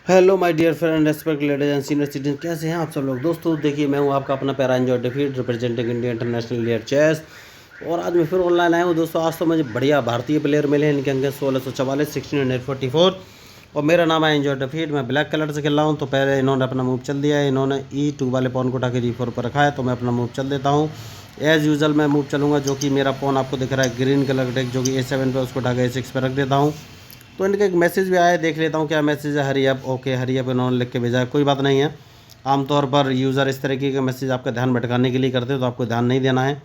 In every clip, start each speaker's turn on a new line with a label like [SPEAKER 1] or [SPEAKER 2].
[SPEAKER 1] Hello my dear friend, respect ladies and senior citizen, कैसे हैं आप सब लोग। दोस्तों देखिए, मैं हूं आपका अपना para enjoy defeat representing India international player chess. और आज मैं फिर ऑनलाइन आया हूं दोस्तों। आज तो मुझे बढ़िया भारतीय प्लेयर मिले हैं। इनके अंक 1644, 1644 और मेरा नाम है एंजॉय डिफीट। मैं ब्लैक कलर से खेल रहा हूँ। तो पहले इन्होंने अपना मूव चल दिया है। इन्होंने E2 वाले पॉन को उठा के G4 पर रखा है। तो मैं अपना मूव चल देता हूँ। एज़ यूजल मैं मूव चलूँगा, जो कि मेरा पॉन आपको दिख रहा है ग्रीन कलर का टेक, जो कि A7 पे, उसको उठा के A6 पर रख देता हूँ। तो इनका एक मैसेज भी आया है, देख लेता हूँ क्या मैसेज है। Hurry up, okay hurry up इन्होंने लिख के भेजा है। कोई बात नहीं है, आमतौर पर यूज़र इस तरीके का मैसेज आपका ध्यान भटकाने के लिए करते हैं, तो आपको ध्यान नहीं देना है।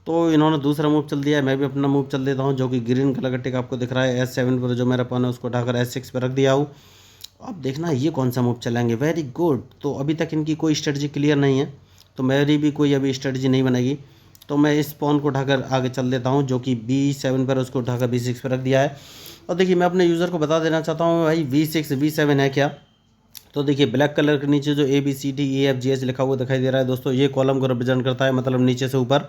[SPEAKER 1] तो इन्होंने दूसरा मूव चल दिया है। मैं भी अपना मूव चल देता हूँ, जो कि ग्रीन कलर का टिक आपको दिख रहा है S7 पर। जो मेरा पॉन है उसको उठाकर S6 पर रख दिया हूँ। अब देखना ये कौन सा मूव चलाएंगे। Very good. तो अभी तक इनकी कोई स्ट्रेटजी क्लियर नहीं है, तो मेरी भी कोई अभी स्ट्रेटजी नहीं बनेगी। तो मैं इस पॉन को उठाकर आगे चल देता हूँ, जो कि B7 पर, उसको उठाकर B6 पर रख दिया है। और देखिए, मैं अपने यूज़र को बता देना चाहता हूँ भाई V6 V7 है क्या। तो देखिए, ब्लैक कलर के नीचे जो ABCDEFGH लिखा हुआ दिखाई दे रहा है दोस्तों, ये कॉलम को रिप्रेजेंट करता है, मतलब नीचे से ऊपर।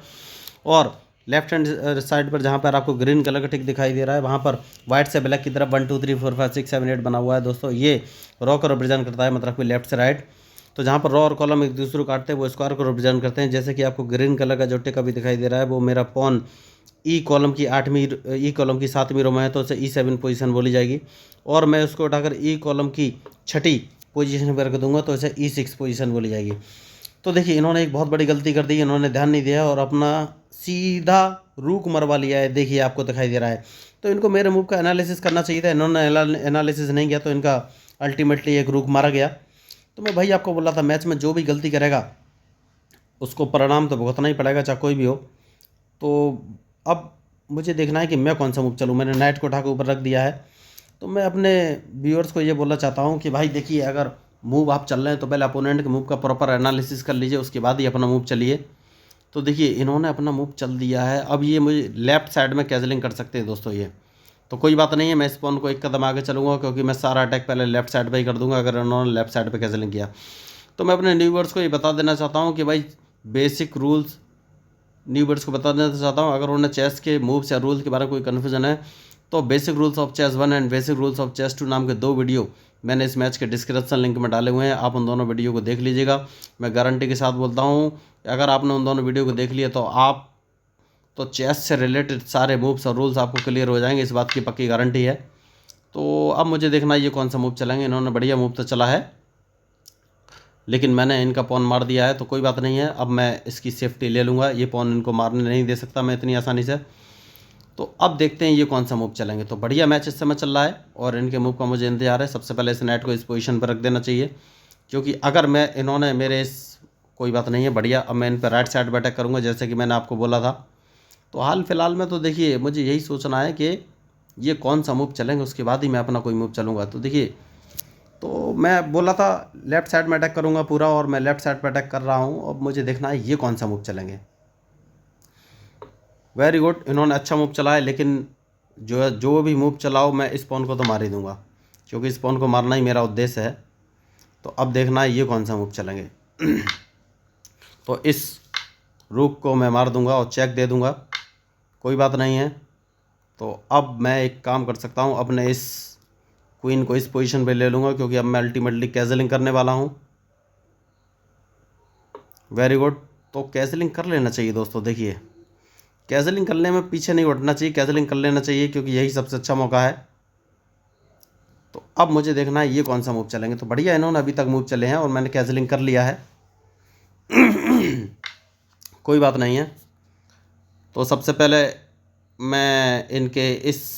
[SPEAKER 1] और लेफ्ट हैंड साइड पर जहाँ पर आपको ग्रीन कलर का टिक दिखाई दे रहा है, वहाँ पर वाइट से ब्लैक की तरफ 1 2 3 4 5 6 7 8 बना हुआ है दोस्तों। ये रॉ को रिप्रेजेंट करता है, मतलब कि लेफ्ट से राइट। तो जहाँ पर रॉ और कॉलम एक दूसरे को काटते हैं, वो स्क्वायर को रिप्रेजेंट करते हैं। जैसे कि आपको ग्रीन कलर का जो टिक अभी दिखाई दे रहा है, वो मेरा पॉन ई कॉलम की 8वीं ई कॉलम की 7वीं रो में है, तो उसे E7 पोजीशन बोली जाएगी। और मैं उसको उठाकर ई कॉलम की 6ठी पोजीशन पर रख दूंगा, तो इसे E6 पोजीशन बोली जाएगी। तो देखिए, इन्होंने एक बहुत बड़ी गलती कर दी। इन्होंने ध्यान नहीं दिया और अपना सीधा रूक मरवा लिया है। देखिए, आपको दिखाई दे रहा है। तो इनको मेरे मूव का एनालिसिस करना चाहिए था। इन्होंने एनालिसिस नहीं किया, तो इनका अल्टीमेटली एक रूक मारा गया। तो मैं भाई आपको बोला था, मैच में जो भी गलती करेगा उसको परिणाम तो भुगतना ही पड़ेगा, चाहे कोई भी हो। तो अब मुझे देखना है कि मैं कौन सा मूव चलूँ। मैंने नाइट को उठा के ऊपर रख दिया है। तो मैं अपने व्यूअर्स को ये बोलना चाहता हूँ कि भाई देखिए, अगर मूव आप चल रहे हैं तो पहले अपोनेंट के मूव का प्रॉपर एनालिसिस कर लीजिए, उसके बाद ही अपना मूव चलिए। तो देखिए, इन्होंने अपना मूव चल दिया है। अब ये मुझे लेफ्ट साइड में कैजलिंग कर सकते हैं दोस्तों ये। तो कोई बात नहीं है, मैं इस पॉन को एक कदम आगे चलूँगा, क्योंकि मैं सारा अटैक पहले लेफ्ट साइड पे ही कर दूंगा अगर इन्होंने लेफ्ट साइड पे कैजलिंग किया। तो मैं अपने व्यूअर्स को ये बता देना चाहता हूँ कि भाई बेसिक रूल्स न्यू बर्ड्स को बता देना चाहता हूँ। अगर उन्हें चेस के मूव्स या रूल्स के बारे में कोई कन्फ्यूजन है, तो basic rules of chess 1 and basic rules of chess 2 नाम के 2 वीडियो मैंने इस मैच के डिस्क्रिप्शन लिंक में डाले हुए हैं। आप उन दोनों वीडियो को देख लीजिएगा। मैं गारंटी के साथ बोलता हूँ, अगर आपने उन दोनों वीडियो को देख लिया तो आप तो चेस से रिलेटेड सारे मूव्स और रूल्स आपको क्लियर हो जाएंगे, इस बात की पक्की गारंटी है। तो अब मुझे देखना ये कौन सा मूव चलाएंगे। इन्होंने बढ़िया मूव तो चला है, लेकिन मैंने इनका पॉन मार दिया है, तो कोई बात नहीं है। अब मैं इसकी सेफ्टी ले लूँगा। ये पॉन इनको मारने नहीं दे सकता मैं इतनी आसानी से। तो अब देखते हैं ये कौन सा मूव चलेंगे। तो बढ़िया मैच इस समय चल रहा है और इनके मूव का मुझे इंतजार है। सबसे पहले इस नाइट को इस पोजीशन पर रख देना चाहिए, क्योंकि अगर मैं इन्होंने मेरे इस कोई बात नहीं है बढ़िया। अब मैं इन पर राइट साइड पर अटैक करूँगा, जैसे कि मैंने आपको बोला था। तो हाल फिलहाल में तो देखिए, मुझे यही सोचना है कि ये कौन सा मूव चलेंगे, उसके बाद ही मैं अपना कोई मूव चलूँगा। तो देखिए, तो मैं बोला था लेफ्ट साइड में अटैक करूँगा पूरा, और मैं लेफ्ट साइड पर अटैक कर रहा हूँ। अब मुझे देखना है ये कौन सा मूव चलेंगे। वेरी गुड, इन्होंने अच्छा मूव चला है, लेकिन जो भी मूव चलाओ मैं इस पॉन को तो मार ही दूंगा, क्योंकि इस पॉन को मारना ही मेरा उद्देश्य है। तो अब देखना है ये कौन सा मूव चलेंगे। तो इस रूक को मैं मार दूंगा और चेक दे दूंगा, कोई बात नहीं है। तो अब मैं एक काम कर सकता हूँ, अपने इस क्वीन को इस पोजीशन पे ले लूँगा, क्योंकि अब मैं अल्टीमेटली कैजलिंग करने वाला हूँ। Very good. तो कैजलिंग कर लेना चाहिए दोस्तों। देखिए, कैजलिंग करने में पीछे नहीं हटना चाहिए, कैजलिंग कर लेना चाहिए, क्योंकि यही सबसे अच्छा मौका है। तो अब मुझे देखना है ये कौन सा मूव चलेंगे। तो बढ़िया, इन्होंने अभी तक मूव चले हैं और मैंने कैजलिंग कर लिया है। कोई बात नहीं है। तो सबसे पहले मैं इनके इस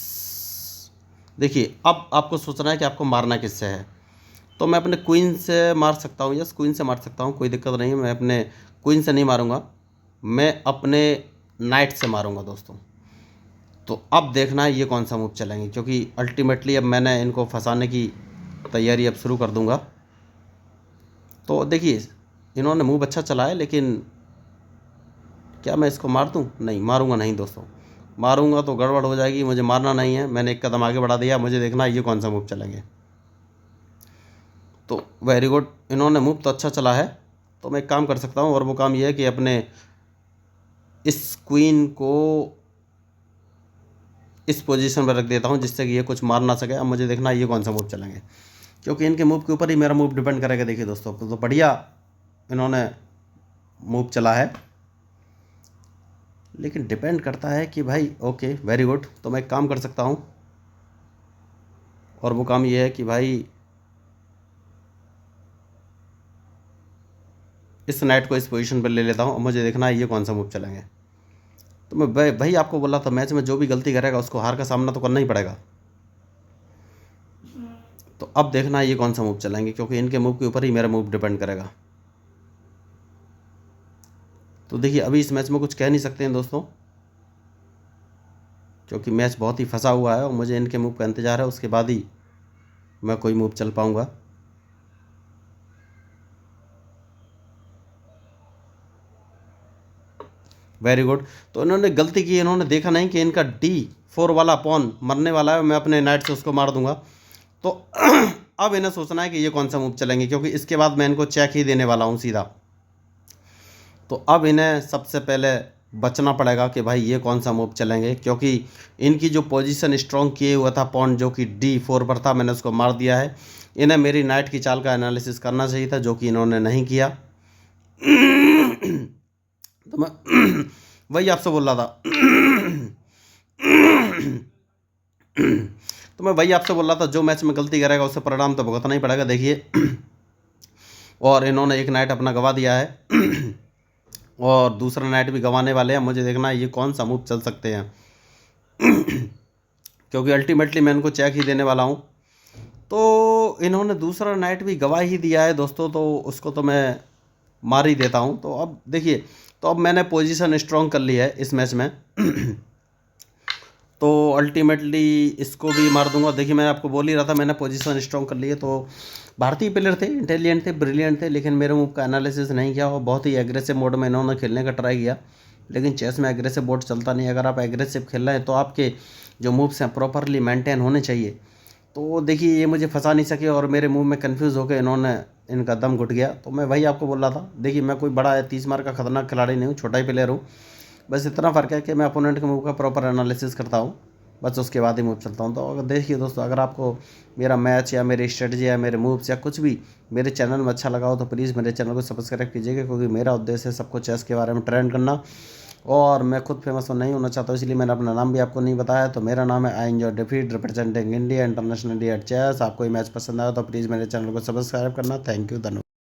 [SPEAKER 1] देखिए, अब आपको सोचना है कि आपको मारना किससे है। तो मैं अपने क्वीन से मार सकता हूँ। यस, क्वीन से मार सकता हूँ, कोई दिक्कत नहीं है। मैं अपने क्वीन से नहीं मारूंगा, मैं अपने नाइट से मारूंगा दोस्तों। तो अब देखना है ये कौन सा मूव चलेंगे, क्योंकि अल्टीमेटली अब मैंने इनको फंसाने की तैयारी अब शुरू कर दूंगा। तो देखिए, इन्होंने मूव अच्छा चला है, लेकिन क्या मैं इसको मार दूं? नहीं, मारूंगा नहीं दोस्तों। मारूंगा तो गड़बड़ हो जाएगी, मुझे मारना नहीं है। मैंने एक कदम आगे बढ़ा दिया, मुझे देखना है ये कौन सा मूव चलेंगे। तो वेरी गुड, इन्होंने मूव तो अच्छा चला है। तो मैं एक काम कर सकता हूँ, और वो काम ये है कि अपने इस क्वीन को इस पोजीशन पर रख देता हूँ, जिससे कि ये कुछ मार ना सके। अब मुझे देखना है ये कौन सा मूव चलेंगे। क्योंकि इनके मूव के ऊपर ही मेरा मूव डिपेंड करेगा। देखिए दोस्तों, तो बढ़िया इन्होंने मूव चला है, लेकिन डिपेंड करता है कि भाई ओके वेरी गुड। तो मैं एक काम कर सकता हूँ, और वो काम ये है कि भाई इस नाइट को इस पोजीशन पर ले लेता हूँ और मुझे देखना है ये कौन सा मूव चलेंगे। तो मैं भाई आपको बोला था, मैच में जो भी गलती करेगा उसको हार का सामना तो करना ही पड़ेगा। तो अब देखना है ये कौन सा मूव चलेंगे, क्योंकि इनके मूव के ऊपर ही मेरा मूव डिपेंड करेगा। तो देखिए अभी इस मैच में कुछ कह नहीं सकते हैं दोस्तों, क्योंकि मैच बहुत ही फंसा हुआ है और मुझे इनके मूव का इंतज़ार है, उसके बाद ही मैं कोई मूव चल पाऊँगा। Very good. तो इन्होंने गलती की, इन्होंने देखा नहीं कि इनका D4 वाला पॉन मरने वाला है, मैं अपने नाइट से उसको मार दूंगा। तो अब इन्हें सोचना है कि ये कौन सा मूव चलेंगे, क्योंकि इसके बाद मैं इनको चेक ही देने वाला हूँ सीधा। तो अब इन्हें सबसे पहले बचना पड़ेगा कि भाई ये कौन सा मूव चलेंगे, क्योंकि इनकी जो पोजीशन स्ट्रॉन्ग किए हुआ था पॉन जो कि D4 पर था, मैंने उसको मार दिया है। इन्हें मेरी नाइट की चाल का एनालिसिस करना चाहिए था, जो कि इन्होंने नहीं किया। तो मैं वही आपसे बोल रहा था तो मैं वही आपसे बोल रहा था, जो मैच में गलती करेगा उससे परिणाम तो भुगतना ही पड़ेगा। देखिए और इन्होंने एक नाइट अपना गंवा दिया है और दूसरा नाइट भी गंवाने वाले हैं। मुझे देखना है ये कौन सा मूव चल सकते हैं क्योंकि अल्टीमेटली मैं इनको चेक ही देने वाला हूँ। तो इन्होंने दूसरा नाइट भी गंवा ही दिया है दोस्तों, तो उसको तो मैं मार ही देता हूँ। तो अब देखिए, तो अब मैंने पोजीशन स्ट्रॉन्ग कर ली है इस मैच में तो अल्टीमेटली इसको भी मार दूंगा। देखिए मैं आपको बोल ही रहा था, मैंने पोजीशन स्ट्रॉन्ग कर ली है। तो भारतीय प्लेयर थे, इंटेलिजेंट थे, ब्रिलियंट थे, लेकिन मेरे मूव का एनालिसिस नहीं किया और बहुत ही एग्रेसिव मोड में इन्होंने खेलने का ट्राई किया। लेकिन चेस में एग्रेसिव मोड चलता नहीं। अगर आप एग्रेसिव खेल रहे हैं तो आपके जो मूव्स हैं प्रॉपरली मेंटेन होने चाहिए। तो देखिए ये मुझे फंसा नहीं सके और मेरे मूव में कन्फ्यूज़ होकर इन्होंने इनका दम घुट गया। तो मैं वही आपको बोल रहा था, देखिए मैं कोई बड़ा 30 मार का खतरनाक खिलाड़ी नहीं हूँ, छोटा ही प्लेयर हूँ। बस इतना फ़र्क है कि मैं अपोनेंट के मूव का प्रॉपर एनालिसिस करता हूँ, बस उसके बाद ही मूव चलता हूँ। तो अगर देखिए दोस्तों, अगर आपको मेरा मैच या मेरी स्ट्रेटजी या मेरे मूव्स या कुछ भी मेरे चैनल में अच्छा लगा हो तो प्लीज़ मेरे चैनल को सब्सक्राइब कीजिएगा, क्योंकि मेरा उद्देश्य है सबको चेस के बारे में ट्रेंड करना। और मैं खुद फेमस नहीं होना चाहता हूँ, इसलिए मैंने अपना नाम भी आपको नहीं बताया। तो मेरा नाम है I enjoy defeat representing India internationally at chess. आपको ये मैच पसंद आया तो प्लीज़ मेरे चैनल को सब्सक्राइब करना। थैंक यू, धन्यवाद।